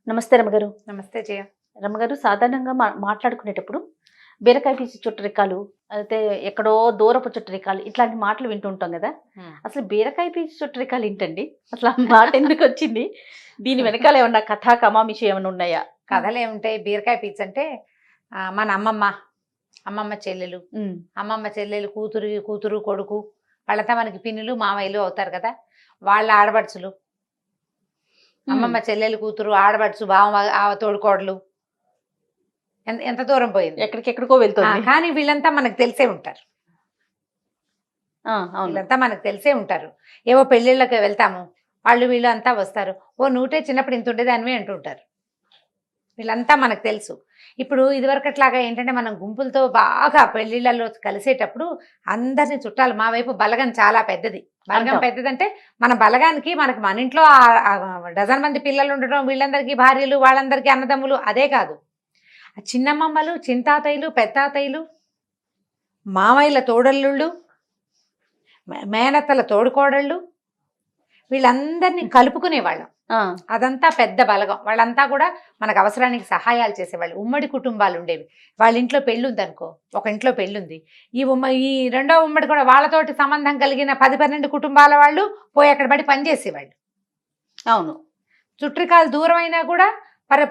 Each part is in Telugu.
నమస్తే రమగారు. నమస్తే జయ. రమగారు, సాధారణంగా మాట్లాడుకునేటప్పుడు బీరకాయ పీచు చుట్టరికాలు, అయితే ఎక్కడో దూరపు చుట్టరికాలు ఇట్లాంటి మాటలు వింటూ ఉంటాం కదా. అసలు బీరకాయ పీచు చుట్టరికాలు ఏంటండి? అసలు ఆ మాట ఎందుకు వచ్చింది? దీని వెనకాల ఏమన్నా కథా కమామిషి ఏమైనా ఉన్నాయా? కథలు ఏముంటాయి? బీరకాయ పీచు అంటే మన అమ్మమ్మ చెల్లెలు, అమ్మమ్మ చెల్లెలు కూతురు కొడుకు వాళ్ళంతా మనకి పిన్నులు మామయ్యలు అవుతారు కదా. వాళ్ళ ఆడబడుచులు, అమ్మమ్మ చెల్లెలు కూతురు ఆడబడుచు బావ తోడుకోడలు, ఎంత దూరం పోయింది, ఎక్కడికెక్కడికో వెళ్తుంది. కానీ వీళ్ళంతా మనకు తెలిసే ఉంటారు. వీళ్ళంతా మనకు తెలిసే ఉంటారు. ఏవో పెళ్ళిళ్ళకి వెళ్తాము, వీళ్ళు అంతా వస్తారు. ఓ నూటే చిన్నప్పుడు ఇంత ఉండేదానివి అంటుంటారు. వీళ్ళంతా మనకు తెలుసు. ఇప్పుడు ఇదివరకట్లాగా ఏంటంటే మనం గుంపులతో బాగా పెళ్ళిళ్ళలో కలిసేటప్పుడు అందరినీ చుట్టాలు, మా వైపు బలగం చాలా పెద్దది. బలగం పెద్దదంటే మన బలగానికి మన ఇంట్లో డజన్ మంది పిల్లలు ఉండటం, వీళ్ళందరికీ భార్యలు, వాళ్ళందరికీ అన్నదమ్ములు, అదే కాదు, చిన్నమ్మమ్మలు, చింతాతయ్యలు, పెద్దాతయ్యలు, మామయ్యల తోడల్లుళ్ళు, మేనత్తల తోడుకోడళ్ళు, వీళ్ళందరినీ కలుపుకునేవాళ్ళం. అదంతా పెద్ద బలగం. వాళ్ళంతా కూడా మనకు అవసరానికి సహాయాలు చేసేవాళ్ళు. ఉమ్మడి కుటుంబాలు ఉండేవి. వాళ్ళ ఇంట్లో పెళ్ళుంది అనుకో, ఒక ఇంట్లో పెళ్ళుంది, ఈ రెండో ఉమ్మడి కూడా వాళ్ళతోటి సంబంధం కలిగిన 10-12 కుటుంబాల వాళ్ళు పోయి అక్కడ పడి పనిచేసేవాళ్ళు. అవును, చుట్రికాలు దూరం అయినా కూడా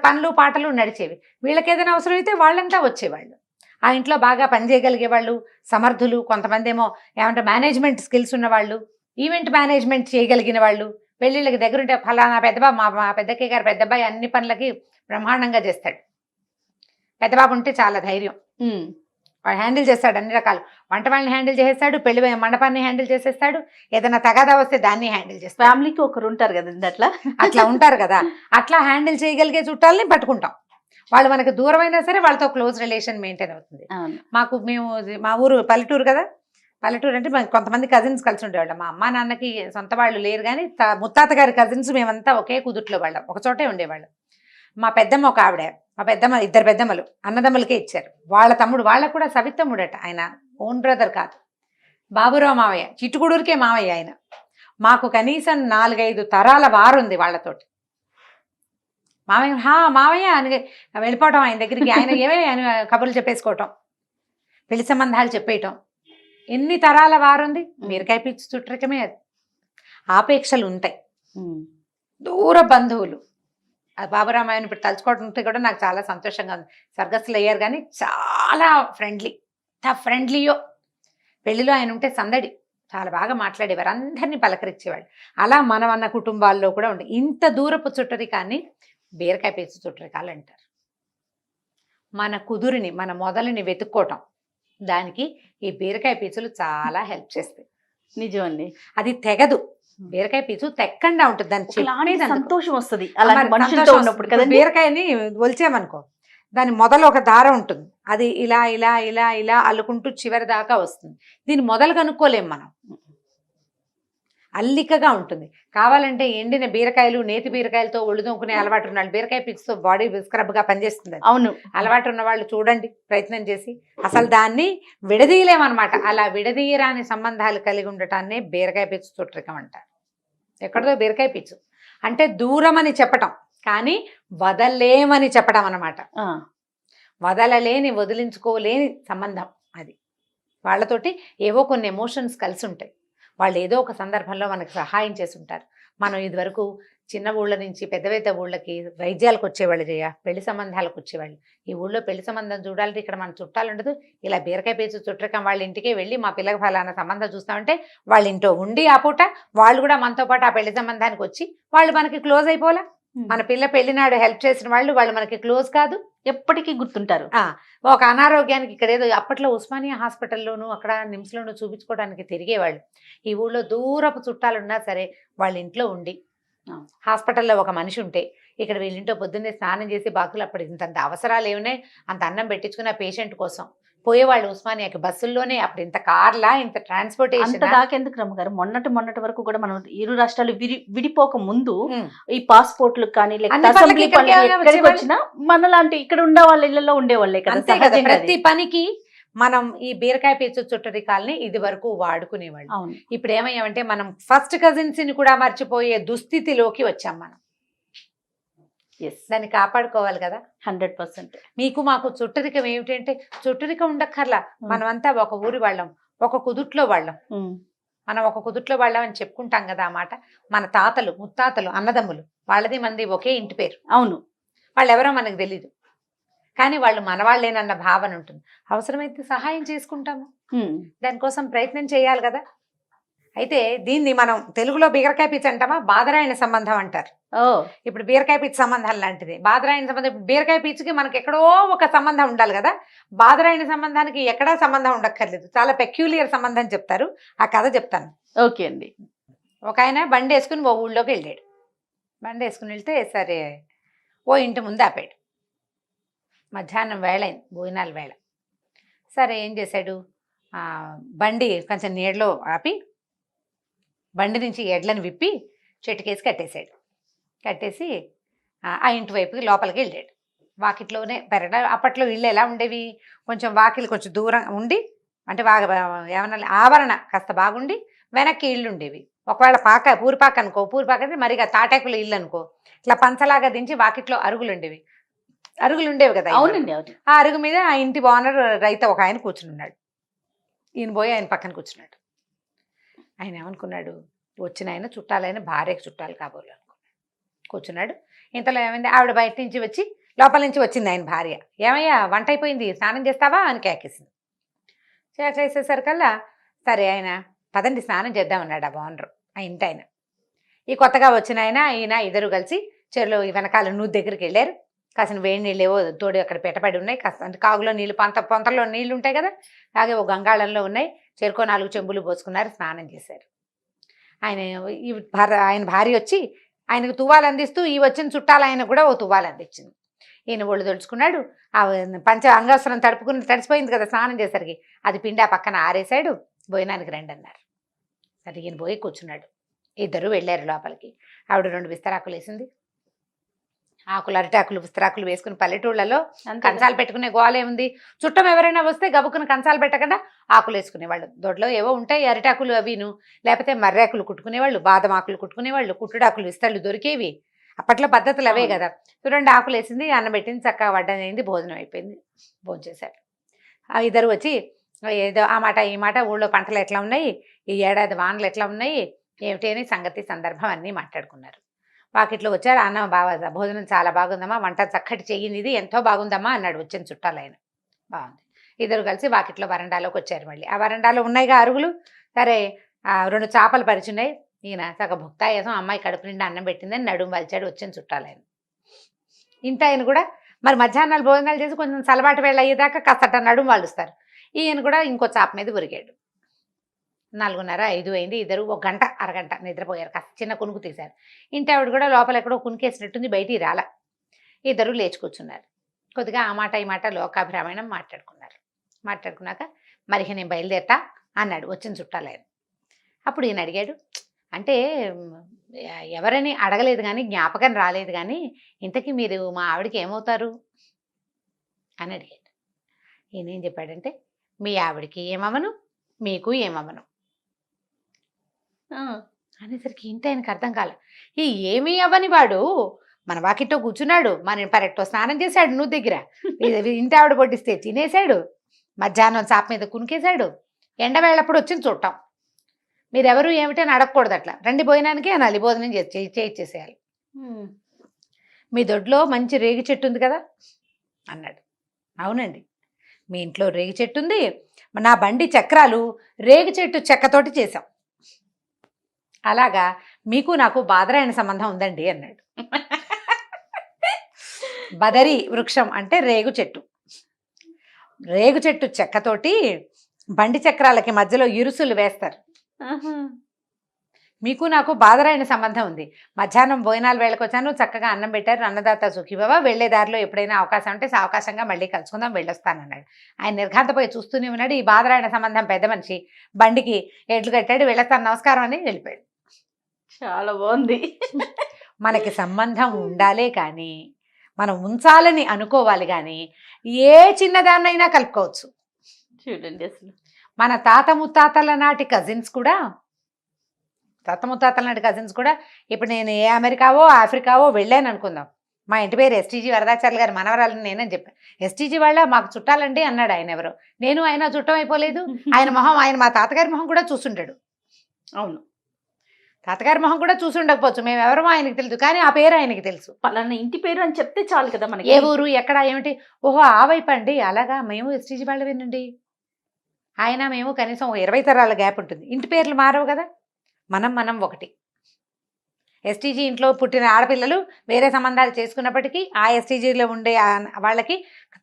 పనులు పాటలు నడిచేవి. వీళ్ళకి ఏదైనా అవసరం అయితే వాళ్ళంతా వచ్చేవాళ్ళు. ఆ ఇంట్లో బాగా పనిచేయగలిగే వాళ్ళు, సమర్థులు, కొంతమంది ఏమో ఏమంటే మేనేజ్మెంట్ స్కిల్స్ ఉన్నవాళ్ళు, ఈవెంట్ మేనేజ్మెంట్ చేయగలిగిన వాళ్ళు. పెళ్ళిళ్ళకి దగ్గరుంటే ఫలానా పెద్దబాబు, మా పెద్దక్కయ్య గారు పెద్దబ్బాయి అన్ని పనులకి బ్రహ్మాండంగా చేస్తాడు. పెద్దబాబు ఉంటే చాలా ధైర్యం, వాడు హ్యాండిల్ చేస్తాడు అన్ని రకాలు. వంట వాళ్ళని హ్యాండిల్ చేసేస్తాడు, పెళ్లి మండపాన్ని హ్యాండిల్ చేసేస్తాడు, ఏదైనా తగాదా వస్తే దాన్ని హ్యాండిల్ చేస్తాడు. ఫ్యామిలీకి ఒకరు ఉంటారు కదండి, అట్లా ఉంటారు కదా. అట్లా హ్యాండిల్ చేయగలిగే చుట్టాలని పట్టుకుంటాం. వాళ్ళు మనకు దూరమైనా సరే వాళ్ళతో క్లోజ్ రిలేషన్ మెయింటైన్ అవుతుంది. మా ఊరు పల్లెటూరు కదా. పల్లెటూరు అంటే కొంతమంది కజిన్స్ కలిసి ఉండేవాళ్ళం. మా అమ్మ నాన్నకి సొంత వాళ్ళు లేరు, కానీ ముత్తాత గారి కజిన్స్ మేమంతా ఒకే కుదుట్లో వాళ్ళం, ఒక చోటే ఉండేవాళ్ళం. మా పెద్దమ్మ ఒక ఆవిడ, మా పెద్దమ్మ, 2 పెద్దమ్మలు అన్నదమ్ములకే ఇచ్చారు. వాళ్ళ తమ్ముడు, వాళ్ళకు కూడా సవితమ్ముడట, ఆయన ఓన్ బ్రదర్ కాదు, బాబురావు మావయ్య, చిట్టుకుడూరికే మావయ్య ఆయన. మాకు కనీసం 4-5 తరాల వారుంది వాళ్ళతోటి. మావయ్య అని వెళ్ళిపోవటం ఆయన దగ్గరికి, ఆయన ఏమే ఆయన కబుర్లు చెప్పేసుకోవటం, పెళ్లి సంబంధాలు చెప్పేయటం. ఎన్ని తరాల వారుంది. బీరకాయ పీచు చుట్టరికమే అది. ఆపేక్షలు ఉంటాయి, దూర బంధువులు. బాబురామాయణ ఇప్పుడు తలుచుకోవడం కూడా నాకు చాలా సంతోషంగా ఉంది. స్వర్గస్థులు అయ్యారు కానీ చాలా ఫ్రెండ్లీయో. పెళ్లిలో ఆయన ఉంటే సందడి, చాలా బాగా మాట్లాడేవారు, అందరినీ పలకరించేవాడు. అలా మన కుటుంబాల్లో కూడా ఉండే ఇంత దూరపు చుట్టరికాన్ని బీరకాయ పీచు చుట్టరికాలు అంటారు. మన కుదురుని, మన మొదలుని వెతుక్కోవటం, దానికి ఈ బీరకాయ పీచులు చాలా హెల్ప్ చేస్తాయి. నిజమండి, అది తెగదు. బీరకాయ పీచు తెక్కండా ఉంటుంది, దాని సంతోషం వస్తుంది. బీరకాయని ఒలిచామనుకో, దాని మొదలు ఒక దారం ఉంటుంది, అది ఇలా ఇలా ఇలా ఇలా అల్లుకుంటూ చివరి దాకా వస్తుంది. దీన్ని మొదలు కనుక్కోలేం మనం, అల్లికగా ఉంటుంది. కావాలంటే ఎండిన బీరకాయలు, నేతి బీరకాయలతో ఒళ్ళు తోముకునే అలవాటు ఉన్న వాళ్ళు, బీరకాయ పీచుతో బాడీ స్క్రబ్గా పనిచేస్తుంది. అవును, అలవాటు ఉన్న వాళ్ళు చూడండి, ప్రయత్నం చేసి. అసలు దాన్ని విడదీయలేమన్నమాట. అలా విడదీయరాని సంబంధాలు కలిగి ఉండటాన్నే బీరకాయ పీచు చుట్టరికం అంటారు. ఎక్కడదో బీరకాయ పీచు అంటే దూరం అని చెప్పటం, కానీ వదలలేమని చెప్పడం అన్నమాట. వదలలేని, వదిలించుకోలేని సంబంధం అది. వాళ్ళతోటి ఏవో కొన్ని ఎమోషన్స్ కలిసి ఉంటాయి. వాళ్ళు ఏదో ఒక సందర్భంలో మనకు సహాయం చేసి ఉంటారు. మనం ఇదివరకు చిన్న ఊళ్ళ నుంచి పెద్ద ఊళ్ళకి వైద్యాలకు వచ్చేవాళ్ళు, పెళ్లి సంబంధాలకు వచ్చేవాళ్ళు. ఈ ఊళ్ళో పెళ్లి సంబంధం చూడాలంటే ఇక్కడ మన చుట్టాలు ఉండదు, ఇలా బీరకాయ పీచు చుట్టరికం వాళ్ళ ఇంటికే వెళ్ళి మా పిల్లకి ఫలానా సంబంధం చూస్తామంటే వాళ్ళ ఇంట్లో ఉండి ఆ పూట వాళ్ళు కూడా మనతో పాటు ఆ పెళ్లి సంబంధానికి వచ్చి వాళ్ళు మనకి క్లోజ్ అయిపోలా. మన పిల్ల పెళ్లినాడు హెల్ప్ చేసిన వాళ్ళు మనకి క్లోజ్ కాదు, ఎప్పటికీ గుర్తుంటారు. ఒక అనారోగ్యానికి ఇక్కడ ఏదో అప్పట్లో ఉస్మానియా హాస్పిటల్లోనూ అక్కడ నిమ్స్లోనూ చూపించుకోవడానికి తిరిగేవాళ్ళు. ఈ ఊళ్ళో దూరపు చుట్టాలున్నా సరే వాళ్ళ ఇంట్లో ఉండి, హాస్పిటల్లో ఒక మనిషి ఉంటే ఇక్కడ వీళ్ళింట్లో పొద్దున్నే స్నానం చేసి బాకులు, అప్పుడు ఇంతంత అవసరాలు ఏమున్నాయి, అంత అన్నం పెట్టించుకున్న పేషెంట్ కోసం పోయేవాళ్ళు ఉస్మానియాకి బస్సుల్లోనే. అప్పుడు ఇంత కార్లా, ఇంత ట్రాన్స్పోర్టేషన్ దాకెందుకు రమ్మగారు? మొన్నటి వరకు కూడా మనం ఇరు రాష్ట్రాలు విడిపోక ముందు ఈ పాస్పోర్ట్లు కానీ వచ్చినా మనలాంటి ఇక్కడ ఉండే వాళ్ళ ఇళ్లలో ఉండేవాళ్ళే కదా. ప్రతి పనికి మనం ఈ బీరకాయ పీచు చుట్టరికాల్ని ఇది వరకు వాడుకునేవాళ్ళు. ఇప్పుడు ఏమయ్యామంటే మనం ఫస్ట్ కజిన్స్ ని కూడా మర్చిపోయే దుస్థితిలోకి వచ్చాం మనం. ఎస్, దాన్ని కాపాడుకోవాలి కదా. 100%. మీకు మాకు చుట్టరికం ఏమిటంటే చుట్టరికం ఉండక్కర్లా, మనమంతా ఒక ఊరి వాళ్ళం, ఒక కుదుట్లో వాళ్ళం. మనం ఒక కుదుట్లో వాళ్ళం అని చెప్పుకుంటాం కదా ఆ మాట. మన తాతలు ముత్తాతలు అన్నదమ్ములు వాళ్ళది మంది ఒకే ఇంటి పేరు. అవును. వాళ్ళు ఎవరో మనకు తెలీదు, కానీ వాళ్ళు మనవాళ్ళేనన్న భావన ఉంటుంది. అవసరమైతే సహాయం చేసుకుంటాము, దానికోసం ప్రయత్నం చేయాలి కదా. అయితే దీన్ని మనం తెలుగులో బీరకాయ పిచ్చి అంటామా, బాదరాయణ సంబంధం అంటారు. ఇప్పుడు బీరకాయ పిచ్చి సంబంధం లాంటిది బాదరాయణ సంబంధం. ఇప్పుడు బీరకాయ పిచ్చికి మనకి ఎక్కడో ఒక సంబంధం ఉండాలి కదా, బాదరాయణ సంబంధానికి ఎక్కడా సంబంధం ఉండక్కర్లేదు, చాలా పెక్యూలియర్ సంబంధం చెప్తారు. ఆ కథ చెప్తాను. ఓకే అండి. ఒక ఆయన బండి వేసుకుని ఓ ఊళ్ళోకి వెళ్ళాడు. బండి వేసుకుని వెళ్తే సరే ఓ ఇంటి ముందు ఆపాడు. మధ్యాహ్నం వేళ అయింది, భోజనాల వేళ. సరే ఏం చేశాడు, బండి కొంచెం నీడలో ఆపి బండి నుంచి ఎడ్లను విప్పి చెట్టుకేసి కట్టేశాడు. కట్టేసి ఆ ఇంటి వైపుకి లోపలికి వెళ్ళాడు. వాకిట్లోనే అప్పట్లో ఇళ్ళు ఎలా ఉండేవి, కొంచెం వాకిలు కొంచెం దూరం ఉండి, అంటే బాగా ఏమన్నా ఆవరణ కాస్త బాగుండి వెనక్కి ఇళ్ళు ఉండేవి. ఒకవేళ పూరిపాక అనుకో, పూరిపాక అంటే మరిగా తాటాకుల ఇల్లు అనుకో, ఇట్లా పంచలాగా దించి వాకిట్లో అరుగులు ఉండేవి కదా. అవునండి, అవును. ఆ అరుగు మీద ఆ ఇంటి ఓనర్ రైతు ఒక ఆయన కూర్చుని ఉన్నాడు. ఈయన పోయి ఆయన పక్కన కూర్చున్నాడు. ఆయన ఏమనుకున్నాడు, వచ్చిన ఆయన చుట్టాలైన భార్యకు చుట్టాలు కాబోలు అనుకున్నాడు. కూర్చున్నాడు. ఇంతలో ఏమైంది, ఆవిడ బయట నుంచి వచ్చి లోపల నుంచి వచ్చింది ఆయన భార్య. ఏమయ్యా వంట అయిపోయింది, స్నానం చేస్తావా అని కేకేసింది. చేసేసరికల్లా సరే ఆయన పదండి స్నానం చేద్దామన్నాడు ఆ ఓనరు, ఆ ఇంటి ఆయన. ఈ కొత్తగా వచ్చిన ఈయన ఇద్దరు కలిసి చెరువులో వెనకాల నూతి దగ్గరికి వెళ్ళారు. కాసిన వేడి నీళ్ళు ఏవో తోడు అక్కడ పెట్టబడి ఉన్నాయి. కాస్త అంటే కాగులో నీళ్ళు పొంతలో నీళ్ళు ఉంటాయి కదా, అలాగే ఓ గంగాళంలో ఉన్నాయి. చెరుకో 4 చెంబులు పోసుకున్నారు, స్నానం చేశారు. ఆయన భార్య వచ్చి ఆయనకు తువ్వాలు అందిస్తూ ఈ వచ్చిన చుట్టాలు ఆయన కూడా ఓ తువ్వాలు అందించింది. ఈయన ఒళ్ళు తొడుచుకున్నాడు. ఆ అంగవస్త్రం తడిసిపోయింది కదా స్నానం చేసరికి, అది పిండి ఆ పక్కన ఆరేశాడు. భోజనానికి రండి అన్నారు. సరే ఈయన పోయి కూర్చున్నాడు. ఇద్దరు వెళ్ళారు లోపలికి. ఆవిడ 2 విస్తరాకులు వేసింది. అరటాకులు విస్తరాకులు వేసుకుని పల్లెటూళ్ళలో కంచాలు పెట్టుకునే గోలే ఉంది. చుట్టం ఎవరైనా వస్తే గబుక్కుని కంచాలు పెట్టకుండా ఆకులు వేసుకునేవాళ్ళు. దొడ్లో ఏవో ఉంటాయి అరిటాకులు అవిను, లేకపోతే మర్రాకులు కుట్టుకునేవాళ్ళు, బాదం ఆకులు కుట్టుకునేవాళ్ళు, కుట్టుడాకులు విస్తళ్ళు దొరికేవి. అప్పట్లో పద్ధతులు అవే కదా. 2 ఆకులు వేసింది, అన్నం పెట్టింది, చక్కగా వడ్డం అయింది, భోజనం అయిపోయింది. భోజనం చేశారు. ఆ ఇద్దరు వచ్చి ఏదో ఆ మాట ఈ మాట, ఊళ్ళో పంటలు ఎట్లా ఉన్నాయి, ఈ ఏడాది వానలు ఎట్లా ఉన్నాయి, ఏమిటి అని సంగతి సందర్భం అన్నీ మాట్లాడుకున్నారు. వాకిట్లో వచ్చారు. అన్నం బాగా, భోజనం చాలా బాగుందమ్మా, వంట చక్కటి చెయ్యింది, ఇది ఎంతో బాగుందమ్మా అన్నాడు వచ్చిన చుట్టాలు ఆయన. బాగుంది. ఇద్దరు కలిసి వాకిట్లో వరండాలోకి వచ్చారు. మళ్ళీ ఆ వరండాలో ఉన్నాయిగా అరుగులు. సరే 2 చేపలు పరిచున్నాయి. ఈయన చక్క భుక్తాయాసం, అమ్మాయి కడుపు నిండా అన్నం పెట్టిందని నడుము వలిచాడు వచ్చిన చుట్టాలు ఆయన. ఇంటి ఆయన కూడా మరి మధ్యాహ్నాలు భోజనాలు చేసి కొంచెం సలబాటు వేళ అయ్యేదాకా కాస్త నడుము వాలుస్తారు. ఈయన కూడా ఇంకో చాప మీద ఉరిగాడు. 4:30, 5 అయింది. ఇద్దరు 1 గంట అరగంట నిద్రపోయారు. కాస్త చిన్న కునుకు తీశారు. ఇంటి ఆవిడ కూడా లోపల ఎక్కడో కునికేసినట్టుంది, బయటికి రాలా. ఇద్దరు లేచి కూర్చున్నారు. కొద్దిగా ఆ మాట ఈ మాట లోకాభిరామాయణం మాట్లాడుకున్నారు. మాట్లాడుకున్నాక మరి నేను బయలుదేరతా అన్నాడు వచ్చిన చుట్టాలు ఆయన. అప్పుడు ఈయన అడిగాడు, అంటే ఎవరని అడగలేదు కానీ జ్ఞాపకం రాలేదు కానీ ఇంతకీ మీరు మా ఆవిడకి ఏమవుతారు అని అడిగాడు. ఈయన ఏం చెప్పాడంటే, మీ ఆవిడకి ఏమవను, మీకు ఏమవను అనేసరికి ఇంటి ఆయనకు అర్థం కాలే. ఈ ఏమీ అవ్వని వాడు మన వాకిట్లో కూర్చున్నాడు, మన పరెట్టో స్నానం చేశాడు, నువ్వు దగ్గర ఇంటి ఆవిడ పొడ్డిస్తే తినేశాడు, మధ్యాహ్నం చాప మీద కునికేశాడు, ఎండవేళప్పుడు వచ్చింది చూడటం. మీరెవరు ఏమిటని అడగకూడదు, అట్లా రండి భోజనానికి అనాలి, భోజనం చేసేయాలి. మీ దొడ్లో మంచి రేగి చెట్టు ఉంది కదా అన్నాడు. అవునండి, మీ ఇంట్లో రేగి చెట్టు ఉంది, నా బండి చక్రాలు రేగి చెట్టు చెక్కతోటి చేశాం, అలాగా మీకు నాకు బాదరాయణ సంబంధం ఉందండి అన్నాడు. బదరి వృక్షం అంటే రేగు చెట్టు. రేగు చెట్టు చెక్కతోటి బండి చక్రాలకి మధ్యలో ఇరుసులు వేస్తారు. మీకు నాకు బాదరాయణ సంబంధం ఉంది. మధ్యాహ్నం భోజనాల వేళకు వచ్చాను, చక్కగా అన్నం పెట్టారు, అన్నదాత సుఖీభవ, వెళ్లే దారిలో ఎప్పుడైనా అవకాశం ఉంటే సావకాశంగా మళ్ళీ కలుసుకుందాం, వెళ్ళొస్తానన్నాడు. ఆయన నిర్ఘాంతపోయి చూస్తూనే ఉన్నాడు. ఈ బాదరాయణ సంబంధం పెద్ద మనిషి బండికి ఎడ్లు కట్టాడు, వెళ్ళొస్తాను నమస్కారం అని వెళ్ళిపోయాడు. చాలా బాగుంది. మనకి సంబంధం ఉండాలే కానీ మనం ఉంచాలని అనుకోవాలి, కానీ ఏ చిన్నదాన్నైనా కలుపుకోవచ్చు. చూడండి అసలు మన తాత ముత్తాతల నాటి కజిన్స్ కూడా ఇప్పుడు నేను ఏ అమెరికావో ఆఫ్రికావో వెళ్ళాను అనుకుందాం, మా ఇంటి పేరు ఎస్టీజీ వరదాచార్యులు గారు మనవరాలని నేనని చెప్పాను. ఎస్టీజీ వాళ్ళ మాకు చుట్టాలండి అన్నాడు ఆయన. ఎవరో నేను ఆయన చుట్టం అయిపోలేదు. ఆయన మొహం, ఆయన మా తాతగారి మొహం కూడా చూసుంటాడు. అవును, తాతగారి మొహం కూడా చూసి ఉండకపోవచ్చు, మేము ఎవరో ఆయనకి తెలుసు, కానీ ఆ పేరు ఆయనకి తెలుసు. పలానా ఇంటి పేరు అని చెప్తే చాలు కదా మనకి. ఏ ఊరు, ఎక్కడ, ఏమిటి, ఓహో ఆ వైపు అండి, అలాగా, మేము ఎస్టీజీ వాళ్ళవేనండి. ఆయన మేము కనీసం 20 తరాల గ్యాప్ ఉంటుంది. ఇంటి పేర్లు మారవు కదా. మనం ఒకటి. ఎస్టీజీ ఇంట్లో పుట్టిన ఆడపిల్లలు వేరే సంబంధాలు చేసుకున్నప్పటికీ ఆ ఎస్టీజీలో ఉండే వాళ్ళకి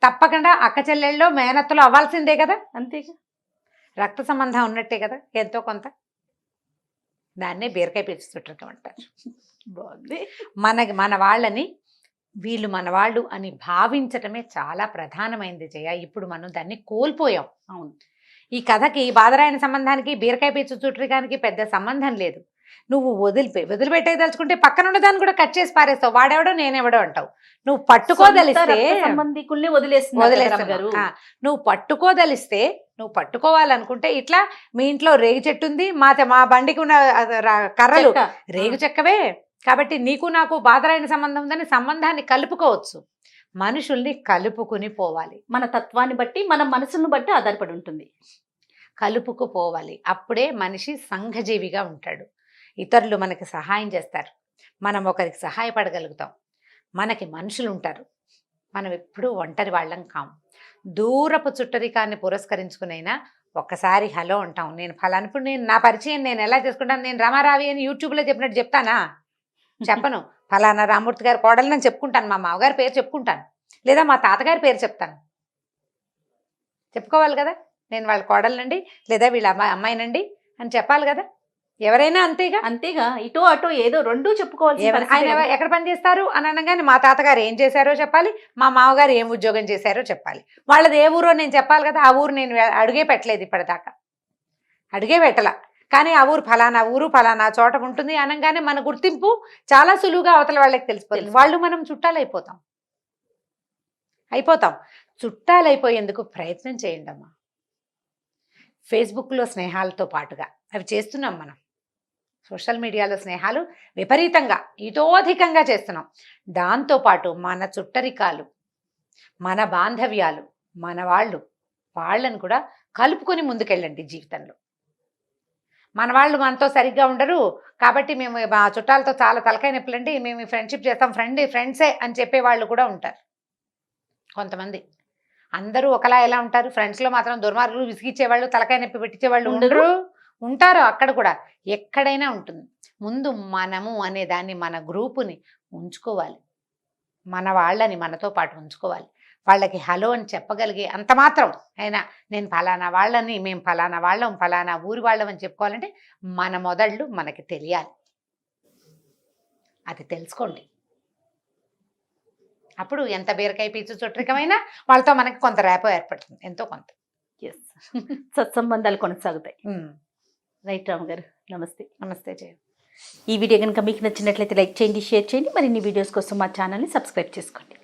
తప్పకుండా అక్క చెల్లెళ్ళలో మేనత్తలు అవ్వాల్సిందే కదా. అంతేగా, రక్త సంబంధం ఉన్నట్టే కదా ఎంతో కొంత. దాన్నే బీరకాయ పీచు చుట్టరికం అంటారు. బాగుంది. మన వాళ్ళని వీళ్ళు మన వాళ్ళు అని భావించటమే చాలా ప్రధానమైంది జయ. ఇప్పుడు మనం దాన్ని కోల్పోయాం. అవును, ఈ కథకి బాదరాయణ సంబంధానికి బీరకాయ పీచు చుట్టరికానికి పెద్ద సంబంధం లేదు. నువ్వు వదిలిపెట్టే తలుచుకుంటే పక్కన ఉన్న దాన్ని కూడా కట్ చేసి పారేస్తావు. వాడెవడో నేనెవడో అంటావు. నువ్వు పట్టుకోదలిస్తే సంబంధికుల్ని వదిలేస్తున్నారు గారు. నువ్వు పట్టుకోదలిస్తే, నువ్వు పట్టుకోవాలనుకుంటే ఇట్లా మీ ఇంట్లో రేగు చెట్టు ఉంది, మా బండికి ఉన్న కర్రలు రేగు చెక్కవే, కాబట్టి నీకు నాకు బాదరాయణ సంబంధం ఉందని సంబంధాన్ని కలుపుకోవచ్చు. మనుషుల్ని కలుపుకుని పోవాలి. మన తత్వాన్ని బట్టి, మన మనసును బట్టి ఆధారపడి ఉంటుంది. కలుపుకుపోవాలి. అప్పుడే మనిషి సంఘజీవిగా ఉంటాడు. ఇతరులు మనకి సహాయం చేస్తారు, మనం ఒకరికి సహాయపడగలుగుతాం. మనకి మనుషులు ఉంటారు, మనం ఎప్పుడూ ఒంటరి వాళ్ళం కాము. దూరపు చుట్టరికాన్ని పురస్కరించుకునైనా ఒక్కసారి హలో అంటాం. నేను ఫలానా, ఇప్పుడు నేను నా పరిచయం నేను ఎలా చేసుకుంటాను, నేను రమారావి అని యూట్యూబ్లో చెప్పినట్టు చెప్తానా? చెప్పను. ఫలానా రామూర్తి గారు కోడలని చెప్పుకుంటాను, మా మామగారి పేరు చెప్పుకుంటాను, లేదా మా తాతగారి పేరు చెప్తాను. చెప్పుకోవాలి కదా, నేను వాళ్ళ కోడలనండి లేదా వీళ్ళ అమ్మాయినండి అని చెప్పాలి కదా. ఎవరైనా అంతేగా. ఇటో అటో ఏదో రెండూ చెప్పుకోవాలి. ఆయన ఎక్కడ పని చేస్తారు అని అనగానే మా తాతగారు ఏం చేశారో చెప్పాలి, మా మామగారు ఏం ఉద్యోగం చేశారో చెప్పాలి. వాళ్ళది ఏ ఊరో నేను చెప్పాలి కదా. ఆ ఊరు నేను అడుగే పెట్టలేదు ఇప్పటిదాకా, అడుగే పెట్టలా. కానీ ఆ ఊరు ఫలానా చోట ఉంటుంది అనగానే మన గుర్తింపు చాలా సులువుగా అవతల వాళ్ళకి తెలిసిపోతుంది. వాళ్ళు మనం చుట్టాలైపోతాం. చుట్టాలైపోయేందుకు ప్రయత్నం చేయండి అమ్మా. ఫేస్బుక్లో స్నేహాలతో పాటుగా అవి చేస్తున్నాం మనం. సోషల్ మీడియాలో స్నేహాలు విపరీతంగా ఇతోధికంగా చేస్తున్నాం. దాంతోపాటు మన చుట్టరికాలు, మన బాంధవ్యాలు, మన వాళ్ళను కూడా కలుపుకొని ముందుకెళ్ళండి జీవితంలో. మన వాళ్ళు మనతో సరిగ్గా ఉండరు కాబట్టి మేము మా చుట్టాలతో చాలా తలకాయ నొప్పులండి, మేము ఫ్రెండ్షిప్ చేస్తాం, ఫ్రెండ్సే అని చెప్పేవాళ్ళు కూడా ఉంటారు కొంతమంది. అందరూ ఒకలా ఎలా ఉంటారు? ఫ్రెండ్స్లో మాత్రం దుర్మార్గులు, విసిగిచ్చేవాళ్ళు, తలకాయ నొప్పి పెట్టించేవాళ్ళు ఉంటారు. అక్కడ కూడా ఎక్కడైనా ఉంటుంది. ముందు మనము అనే దాన్ని, మన గ్రూపుని ఉంచుకోవాలి, మన వాళ్ళని మనతో పాటు ఉంచుకోవాలి. వాళ్ళకి హలో అని చెప్పగలిగే అంత మాత్రం అయినా నేను ఫలానా వాళ్ళని, మేము ఫలానా వాళ్ళం, ఫలానా ఊరి వాళ్ళం అని చెప్పుకోవాలంటే మన మొదళ్ళు మనకి తెలియాలి. అది తెలుసుకోండి. అప్పుడు ఎంత బీరకాయ పీచు చుట్టరికమైనా వాళ్ళతో మనకి కొంత రేపో ఏర్పడుతుంది, ఎంతో కొంత. సత్సంబంధాలు కొనసాగుతాయి. రైట్ రామ్ గారు, నమస్తే. నమస్తే జయ. ఈ వీడియో కనుక మీకు నచ్చినట్లయితే లైక్ చేయండి, షేర్ చేయండి. మరిన్ని వీడియోస్ కోసం మా ఛానల్ని సబ్స్క్రైబ్ చేసుకోండి.